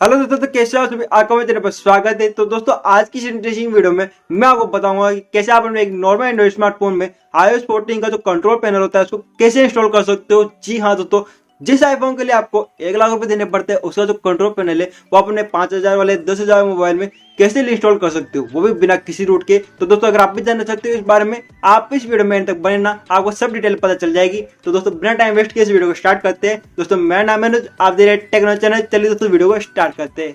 Hello दोस्तों, तो कैसे हो सभी? आपका मेरे चैनल पर स्वागत है। तो दोस्तों, आज की इस इंटरेस्टिंग वीडियो में मैं आपको बताऊंगा कि कैसे आप अपने एक नॉर्मल एंड्रॉइड स्मार्टफोन में iOS 14 का जो कंट्रोल पैनल होता है उसको कैसे इंस्टॉल कर सकते हो। जी हाँ दोस्तों, जिस आईफोन के लिए आपको 1 लाख रुपए देने पड़ते हैं उसका जो कंट्रोल पैनल है वो अपने 5,000 वाले 10,000 मोबाइल में कैसे इंस्टॉल कर सकते हो, वो भी बिना किसी रूट के। तो दोस्तों, अगर आप भी जानना चाहते हो इस बारे में, आप इस वीडियो में एंड तक बने ना, आपको सब डिटेल पता चल जाएगी। तो दोस्तों, बिना टाइम वेस्ट किए इस वीडियो को स्टार्ट करते हैं। दोस्तों, मेरा नाम है अनुज, आप देख रहे हैं टेक्नो चैनल। चलिए दोस्तों, वीडियो को स्टार्ट करते हैं।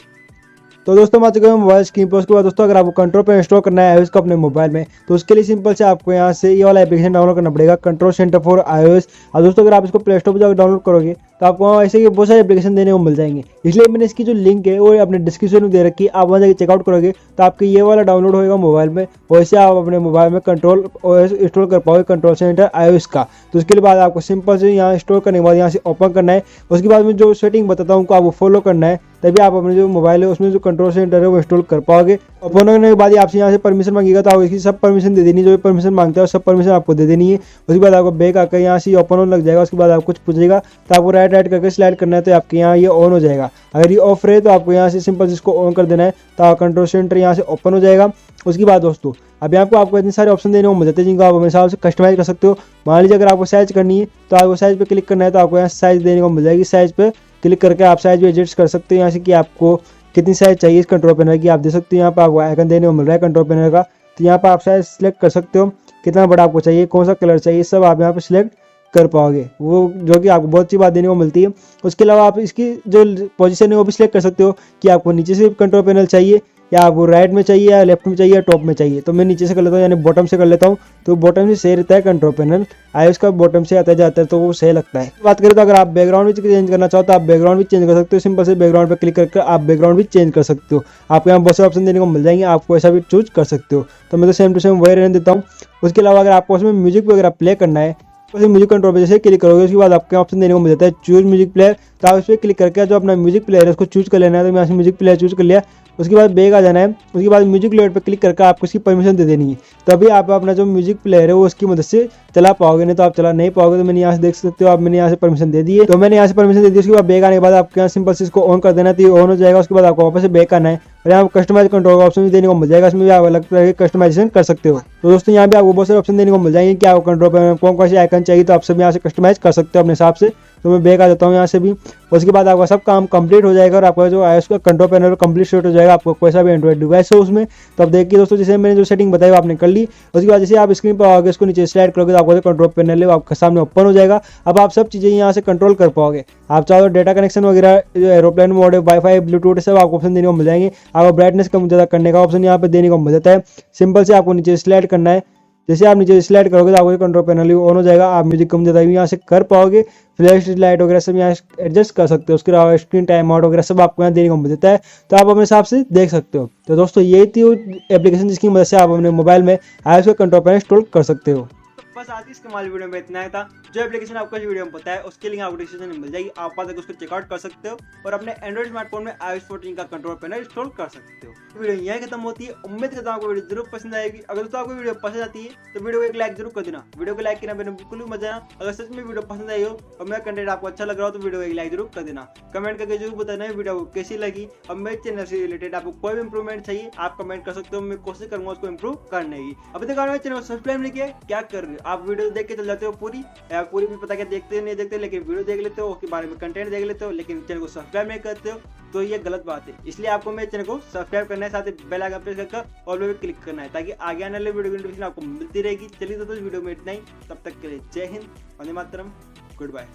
तो दोस्तों मैं आ चुका हूं मोबाइल स्क्रीन पर। उसके बाद दोस्तों अगर आपको कंट्रोल पे इंस्टॉल करना है iOS को अपने मोबाइल में, तो उसके लिए सिंपल से आपको यहाँ से ये वाला एप्लीकेशन डाउनलोड करना पड़ेगा, कंट्रोल सेंटर फॉर iOS। और दोस्तों अगर आप इसको प्ले स्टोर पर जाकर डाउनलोड करोगे तो आपको वहाँ ऐसे बहुत सारे एप्लीकेशन देने को मिल जाएंगे। इसलिए मैंने इसकी जो लिंक है वो अपने डिस्क्रिप्शन में दे रखी है, आप वहाँ जाकर चेकआउट करोगे तो आपके ये वाला डाउनलोड होगा मोबाइल में। वैसे आप अपने मोबाइल में कंट्रोल OS इंस्टॉल कर पाओगे, कंट्रोल सेंटर iOS का। तो उसके बाद आपको सिंपल से यहाँ इंस्टॉल करने के बाद यहाँ से ओपन करना है। उसके बाद में जो सेटिंग बताता हूँ आपको फॉलो करना है, तभी आप अपने जो मोबाइल है उसमें जो कंट्रोल सेंटर है वो इंस्टॉल कर पाओगे। ओपन करने के बाद आपसे यहाँ से परमिशन मांगेगा, तो आपको इसकी सब परमिशन दे देनी है। जो भी परमिशन मांगता है सब परमिशन आपको दे देनी है। उसके बाद आपको बैक आकर यहाँ से ओपन होने लग जाएगा। उसके बाद आपको कुछ पूछेगा तो आपको राइट करके स्लाइड करना है, तो आपके यहाँ ये ऑन हो जाएगा। अगर ये ऑफ रहे तो आपको यहाँ से सिंपल इसको ऑन कर देना है, तो कंट्रोल सेंटर यहाँ से ओपन हो जाएगा। उसके बाद दोस्तों अब यहाँ पे आपको इतने सारे ऑप्शन देने को मिल जाते हैं जिनको आप अपने हिसाब से कस्टमाइज कर सकते हो। मान लीजिए अगर आपको साइज करनी है तो आपको साइज पे क्लिक करना है, तो आपको यहाँ साइज देने को मिल जाएगी। साइज पे क्लिक करके आप साइज भी एडजस्ट कर सकते हो यहाँ से कि आपको कितनी साइज चाहिए इस कंट्रोल पैनल की। आप देख सकते हो यहाँ पर आपको आइकन देने को मिल रहा है कंट्रोल पैनल का, तो यहाँ पर आप साइज सिलेक्ट कर सकते हो कितना बड़ा आपको चाहिए, कौन सा कलर चाहिए, सब आप यहाँ पे सिलेक्ट कर पाओगे, वो जो कि आपको बहुत सी बात देने को मिलती है। उसके अलावा आप इसकी जो पोजीशन है वो भी सिलेक्ट कर सकते हो कि आपको नीचे से कंट्रोल पैनल चाहिए या आपको राइट में चाहिए या लेफ्ट में चाहिए या टॉप में चाहिए। तो मैं नीचे से कर लेता हूँ, यानी बॉटम से कर लेता हूँ। तो बॉटम से सही रहता है कंट्रोल पैनल, iOS का बॉटम से आता जाता है तो वो सही लगता है। बात करें तो अगर आप बैकग्राउंड भी चेंज करना चाहो तो आप बैकग्राउंड भी चेंज कर सकते हो। सिंपल से बैकग्राउंड पर क्लिक करके आप बैकग्राउंड भी चेंज कर सकते हो। आपको यहाँ बहुत से ऑप्शन देने को मिल जाएंगे, आपको ऐसा भी चूज कर सकते हो। तो मैं तो सेम टू सेम वही रहने देता हूँ। उसके अलावा अगर आपको उसमें म्यूजिक वगैरह प्ले करना है तो म्यूजिक कंट्रोल पे जैसे क्लिक करोगे उसके बाद आपके ऑप्शन देने को मिल जाता है चूज म्यूजिक प्लेयर। तो आप इस पर क्लिक करके जो अपना म्यूजिक प्लेयर है उसको चूज कर लेना है। तो मैं यहाँ से म्यूजिक प्लेयर चूज कर लिया। उसके बाद बैक आ जाना है। उसके बाद म्यूजिक प्लेयर पे क्लिक करके आपको इसकी परमिशन दे देनी है, तभी आप अपना जो म्यूजिक प्लेयर है वो उसकी मदद से चला पाओगे, नहीं तो आप चला नहीं पाओगे। तो मैंने यहाँ से देख सकते हो, आप मैंने यहाँ से परमिशन दे दी है। तो मैंने यहाँ से परमिशन दे दी। उसके बाद बैक आने के बाद आपके यहाँ सिंपल से इसको ऑन कर देना है, तो ये ऑन हो जाएगा। उसके बाद आपको वापस से बैक आना है और यहाँ कस्टमाइज कंट्रोल का ऑप्शन भी देने को मिल जाएगा। इसमें भी आप अलग तरह के कस्टमाइजेशन कर सकते हो। तो दोस्तों यहाँ भी आपको बहुत सारे ऑप्शन देने को मिल जाएंगे कि आपको कंट्रोल पर कौन कौन से आइकन चाहिए, तो आप सब यहाँ से कस्टमाइज कर सकते हो अपने हिसाब से। तो मैं बैक आ जाता हूँ यहाँ से भी। उसके बाद आपका सब काम कंप्लीट हो जाएगा और आपका जो iOS का कंट्रोल पैनल कंप्लीट सेट हो जाएगा। आपको कोई सा भी एंड्रॉइड डिवाइस हो उसमें, तो आप देखिए दोस्तों, जैसे मैंने जो सेटिंग बताई वो आपने कर ली। उसके बाद जैसे आप स्क्रीन पर आओगे उसको नीचे स्लाइड करोगे तो आपका जो कंट्रोल पैनल है वो आपके सामने ओपन हो जाएगा। अब आप सब चीज़ें यहाँ से कंट्रोल कर पाओगे। आप चाहो डेटा कनेक्शन वगैरह, जो एरोप्लेन मोड है, वाईफाई, ब्लूटूथ, सब आपको ऑप्शन देने को मिल जाएंगे। आपको ब्राइटनेस कम ज़्यादा करने का ऑप्शन यहाँ पे देने को मिल जाता है। सिंपल से आपको नीचे स्लाइड करना है। जैसे आप नीचे स्लाइड करोगे तो आपको कंट्रोल पैनल ऑन हो जाएगा। आप म्यूजिक कम ज़्यादा भी यहाँ से कर पाओगे। फ्लैश लाइट वगैरह सब यहाँ एडजस्ट कर सकते हो। उसके अलावा स्क्रीन टाइम आउट वगैरह सब आपको यहाँ देने को मिल जाता है, तो आप अपने हिसाब से देख सकते हो। तो दोस्तों यही थी एप्लीकेशन जिसकी मदद से आप अपने मोबाइल में iOS का कंट्रोल पैनल इंस्टॉल कर सकते हो। बस आज की इस कमाल वीडियो में इतना ही था। जो एप्लीकेशन आपको इस वीडियो में पता है उसके लिंक आपको डिस्क्रिप्शन में मिल जाएगी, आप वहां तक उसको चेकआउट कर सकते हो और अपने एंड्रॉइड स्मार्टफोन में iOS 14 का कंट्रोल पैनल इंस्टॉल कर सकते हो। वीडियो यहीं खत्म होती है। उम्मीद करता हूं आपको वीडियो जरूर पसंद आएगी। अगर दोस्तों आपको वीडियो पसंद आती है तो वीडियो को एक लाइक जरूर कर देना। वीडियो को लाइक करना बिल्कुल भी मत जाना। अगर सच में वीडियो पसंद आई हो और मेरा कंटेंट आपको अच्छा लग रहा हो तो वीडियो को एक लाइक जरूर कर देना। कमेंट करके जरूर बताना वीडियो कैसी लगी और मेरे चैनल से रिलेटेड आपको कोई भी इंप्रूवमेंट चाहिए आप कमेंट कर सकते हो। मैं कोशिश करूंगा उसको इंप्रूव करने की। अभी तक मेरे चैनल को सब्सक्राइब नहीं किया, क्या कर रहे हो आप? वीडियो देख के चल जाते हो पूरी भी पता क्या देखते नहीं देखते, लेकिन वीडियो देख लेते हो, उसके बारे में कंटेंट देख लेते हो, लेकिन चैनल को सब्सक्राइब नहीं करते हो, तो ये गलत बात है। इसलिए आपको मेरे चैनल को सब्सक्राइब करना है, साथ ही बेल आइकन प्रेस करके ऑल पे क्लिक करना है ताकि आगे आने वाले वीडियो की नोटिफिकेशन आपको मिलती रहेगी। चलिए दोस्तों, वीडियो में इतना ही। तब तक के लिए जय हिंद, वंदे मातरम, गुड बाय।